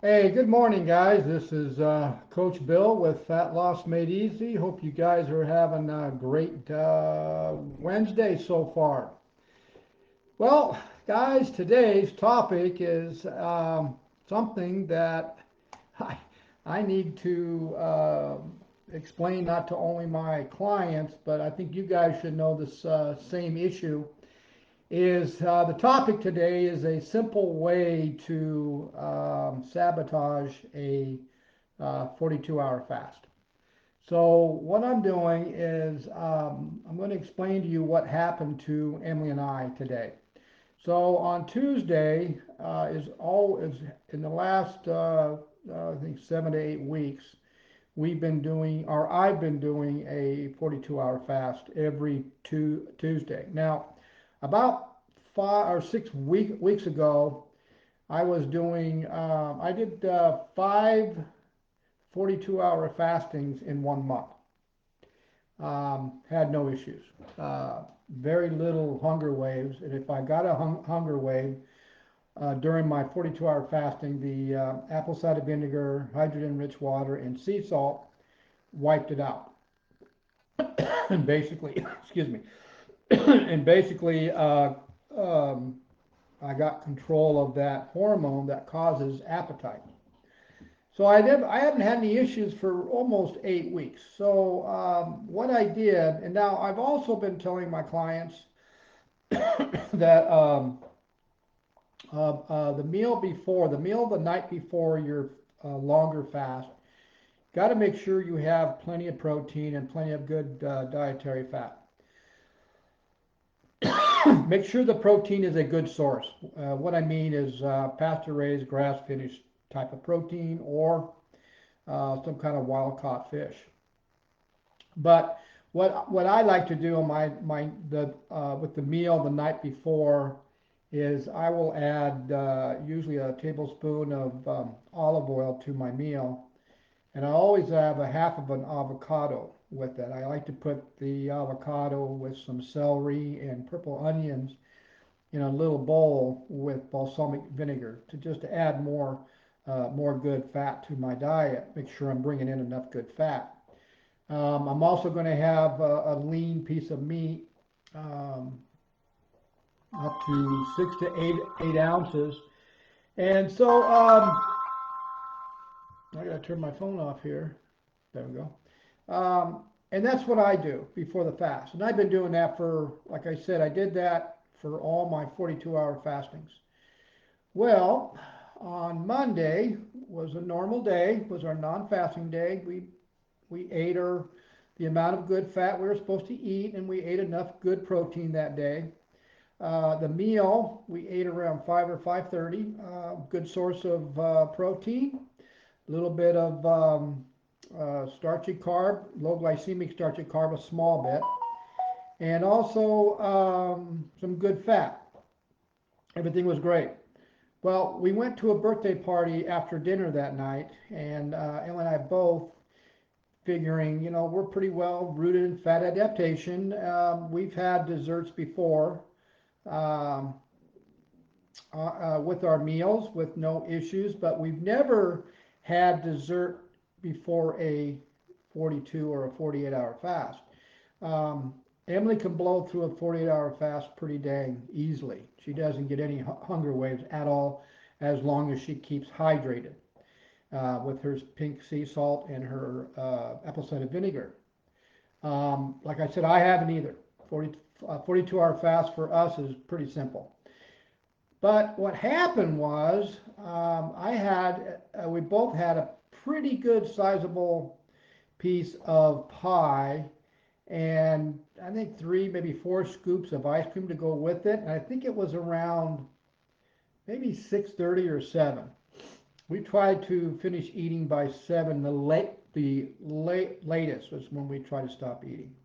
Hey, good morning, guys. This is Coach Bill with Fat Loss Made Easy. Hope you guys are having a great Wednesday so far. Well, guys, today's topic is something that I, I need to explain not to only my clients, but I think you guys should know this same issue. Is the topic today is a simple way to sabotage a 42-hour fast. So what I'm doing is I'm going to explain to you what happened to Emily and I today. So on Tuesday is all is in the last I think 7 to 8 weeks we've been doing or I've been doing a 42-hour fast every Tuesday. Now about 5 or 6 weeks ago I was doing I did five 42-hour fastings in 1 month. Had no issues. Very little hunger waves. And if I got a hunger wave during my 42-hour fasting, the apple cider vinegar, hydrogen rich water, and sea salt wiped it out. And basically, excuse me, and basically, um, I got control of that hormone that causes appetite. So I haven't had any issues for almost 8 weeks. So what I did, and now I've also been telling my clients that the meal the night before your longer fast, got to make sure you have plenty of protein and plenty of good dietary fat. Make sure the protein is a good source. What I mean is pasture raised, grass finished type of protein or some kind of wild caught fish. But what I like to do on my the with the meal the night before is I will add usually a tablespoon of olive oil to my meal, and I always have a half of an avocado with it. I like to put the avocado with some celery and purple onions in a little bowl with balsamic vinegar to just add more good fat to my diet. Make sure I'm bringing in enough good fat. I'm also going to have a lean piece of meat, um, up to 6 to 8 ounces. And so I got to turn my phone off here. There we go. And that's what I do before the fast. And I've been doing that for, like I said, I did that for all my 42-hour fastings. Well, on Monday was a normal day, was our non-fasting day. We ate the amount of good fat we were supposed to eat, and we ate enough good protein that day. The meal we ate around 5 or 5:30. Good source of protein, a little bit of starchy carb, low glycemic starchy carb, a small bit, and also some good fat. Everything was great. Well, we went to a birthday party after dinner that night, and Ellen and I both figuring, we're pretty well rooted in fat adaptation. We've had desserts before um, with our meals with no issues, but we've never had dessert before a 42 or a 48-hour fast. Um, Emily can blow through a 48-hour fast pretty dang easily. She doesn't get any hunger waves at all as long as she keeps hydrated with her pink sea salt and her apple cider vinegar. Like I said, I haven't either. 42-hour fast for us is pretty simple. But what happened was we both had a pretty good sizable piece of pie and I think three, maybe four scoops of ice cream to go with it. And I think it was around maybe 6:30 or 7. We tried to finish eating by 7. The latest was when we tried to stop eating.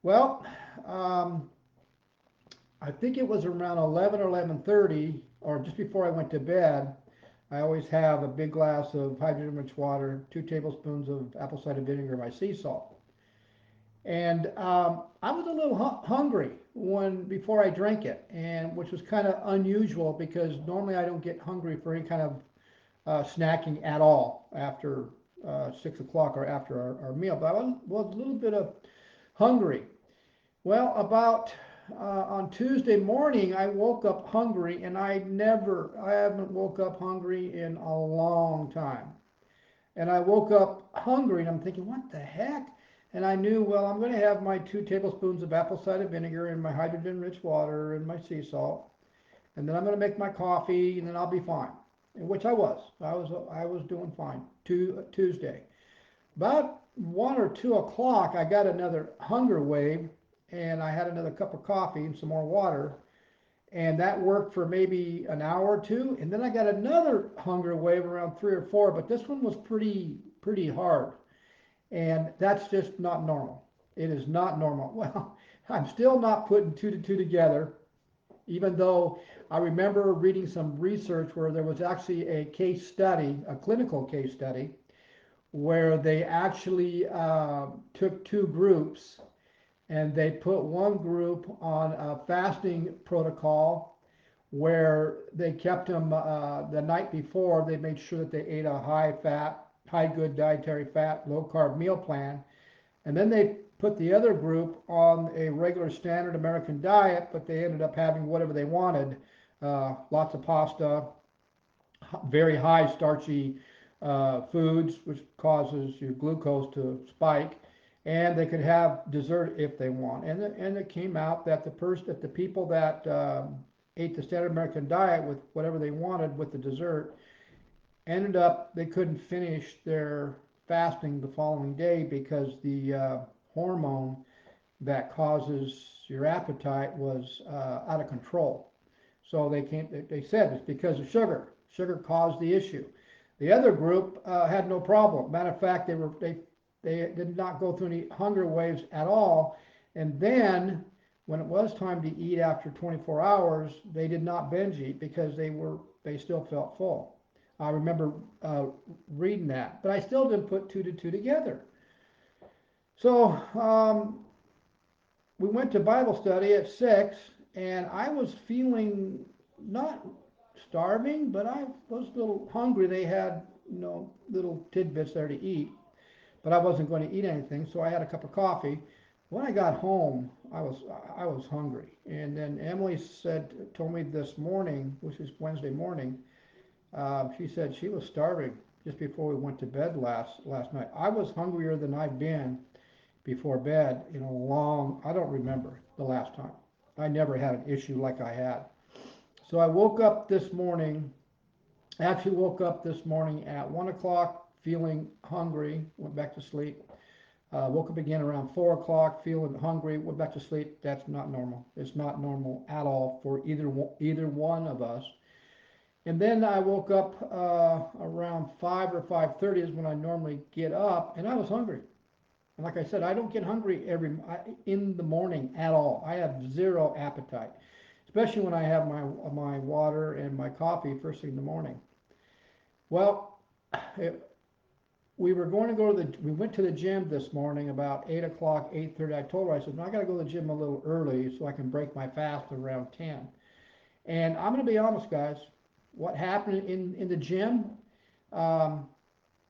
Well, um, I think it was around 11 or 11:30, or just before I went to bed. I always have a big glass of hydrogen-rich water, 2 tablespoons of apple cider vinegar, my sea salt. And I was a little hungry when before I drank it, and which was kind of unusual because normally I don't get hungry for any kind of snacking at all after 6 o'clock or after our meal. But I was a little bit of hungry. Well, about on Tuesday morning, I woke up hungry, and I haven't woke up hungry in a long time. And I woke up hungry, and I'm thinking, what the heck? And I knew, well, I'm going to have my 2 tablespoons of apple cider vinegar and my hydrogen-rich water and my sea salt, and then I'm going to make my coffee, and then I'll be fine. Which I was. I was doing fine. Tuesday. About 1 or 2 o'clock, I got another hunger wave, and I had another cup of coffee and some more water, and that worked for maybe an hour or two, and then I got another hunger wave around 3 or 4, but this one was pretty hard, and that's just not normal. It is not normal. Well, I'm still not putting two to two together, even though I remember reading some research where there was actually a case study, a clinical case study, where they actually took two groups, and they put one group on a fasting protocol where they kept them the night before. They made sure that they ate a high fat, high good dietary fat, low carb meal plan, and then they put the other group on a regular standard American diet, but they ended up having whatever they wanted, lots of pasta, very high starchy foods, which causes your glucose to spike, and they could have dessert if they want. And it came out that the people that ate the standard American diet with whatever they wanted with the dessert ended up they couldn't finish their fasting the following day because the hormone that causes your appetite was out of control. So they said it's because of sugar. Sugar caused the issue. The other group had no problem. Matter of fact, they did not go through any hunger waves at all. And then when it was time to eat after 24 hours, they did not binge eat because they still felt full. I remember reading that, but I still didn't put two to two together. So we went to Bible study at 6, and I was feeling not starving, but I was a little hungry. They had, little tidbits there to eat, but I wasn't going to eat anything, so I had a cup of coffee. When I got home, I was hungry, and then Emily told me this morning, which is Wednesday morning, she said she was starving just before we went to bed last night. I was hungrier than I've been before bed in a long, I don't remember the last time. I never had an issue like I had. So I woke up this morning, actually woke up this morning at 1 o'clock feeling hungry, went back to sleep. Woke up again around 4 o'clock feeling hungry, went back to sleep. That's not normal. It's not normal at all for either one of us. And then I woke up around 5 or 5:30 is when I normally get up, and I was hungry. And like I said, I don't get hungry in the morning at all. I have zero appetite, especially when I have my water and my coffee first thing in the morning. Well, it, we went to the gym this morning about 8 o'clock, 8:30. I told her, I said, no, I got to go to the gym a little early so I can break my fast around 10. And I'm going to be honest, guys, what happened in the gym, um,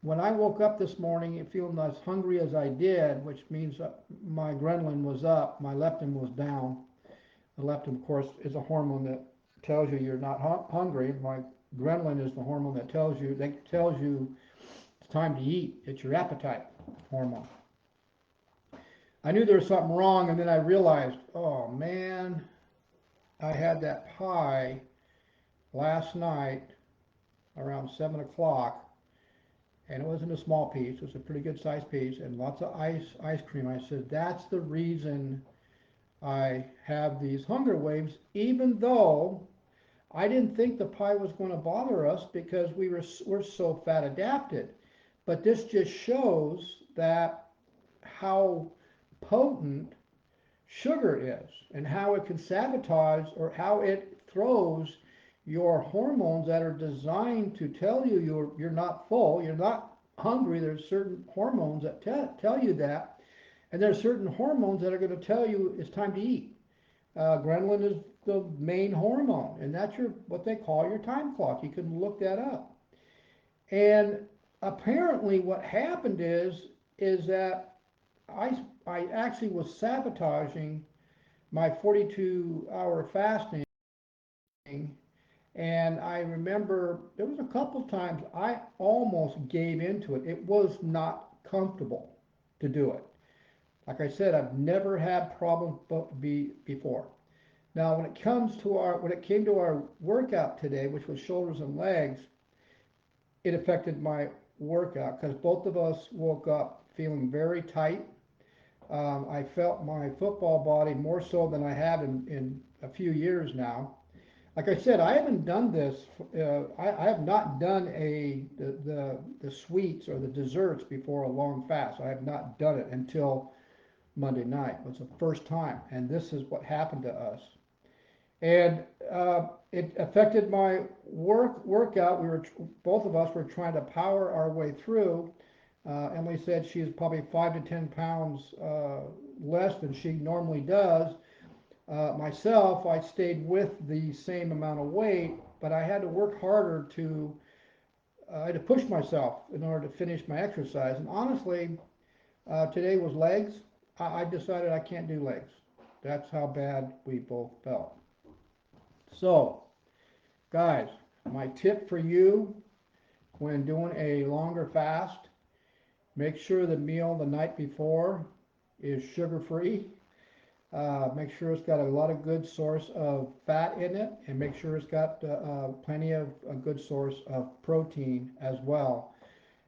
when I woke up this morning feeling as hungry as I did, which means my adrenaline was up, my leptin was down. The leptin, of course, is a hormone that tells you you're not hungry. My adrenaline is the hormone that tells you it's time to eat. It's your appetite hormone. I knew there was something wrong, and then I realized, oh man, I had that pie last night around 7 o'clock, and it wasn't a small piece. It was a pretty good sized piece, and lots of ice cream. I said, that's the reason I have these hunger waves, even though I didn't think the pie was going to bother us because we're so fat adapted. But this just shows that how potent sugar is and how it can sabotage or how it throws your hormones that are designed to tell you you're not full, you're not hungry. There's certain hormones that tell you that, and there's certain hormones that are going to tell you it's time to eat. Ghrelin is the main hormone, and that's what they call your time clock. You can look that up. And apparently what happened is that I actually was sabotaging my 42-hour fasting, and I remember there was a couple times I almost gave into it. It was not comfortable to do it. Like I said, I've never had problems before. Now, when it came to our workout today, which was shoulders and legs, it affected my workout because both of us woke up feeling very tight. I felt my football body more so than I have in a few years now. Like I said, I haven't done this. I have not done the sweets or the desserts before a long fast. I have not done it until Monday night. It was the first time, and this is what happened to us. And it affected my workout. Both of us were trying to power our way through. Emily said she's probably 5 to 10 pounds less than she normally does. Myself, I stayed with the same amount of weight, but I had to work harder I had to push myself in order to finish my exercise. And honestly, today was legs. I decided I can't do legs. That's how bad we both felt. So, guys, my tip for you when doing a longer fast, make sure the meal the night before is sugar free. Make sure it's got a lot of good source of fat in it, and make sure it's got plenty of a good source of protein as well.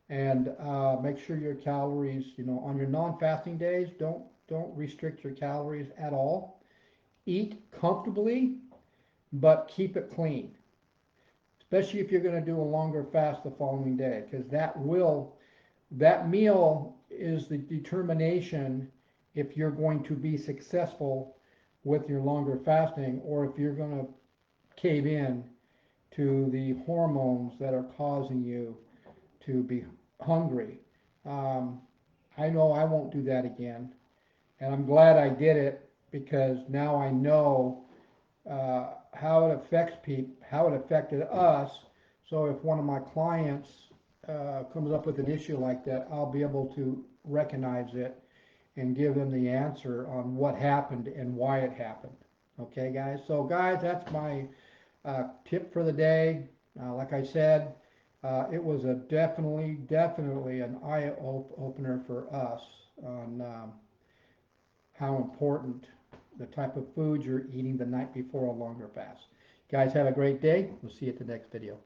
And make sure your calories, on your non-fasting days, don't restrict your calories at all. Eat comfortably, but keep it clean, especially if you're going to do a longer fast the following day, because that meal is the determination if you're going to be successful with your longer fasting or if you're going to cave in to the hormones that are causing you to be hungry. Um, I know I won't do that again, and I'm glad I did it because now I know how it affects people, how it affected us. So if one of my clients comes up with an issue like that, I'll be able to recognize it and give them the answer on what happened and why it happened. Okay, guys? So, guys, that's my tip for the day. Like I said, it was definitely an eye opener for us on how important the type of food you're eating the night before a longer fast. Guys, have a great day. We'll see you at the next video.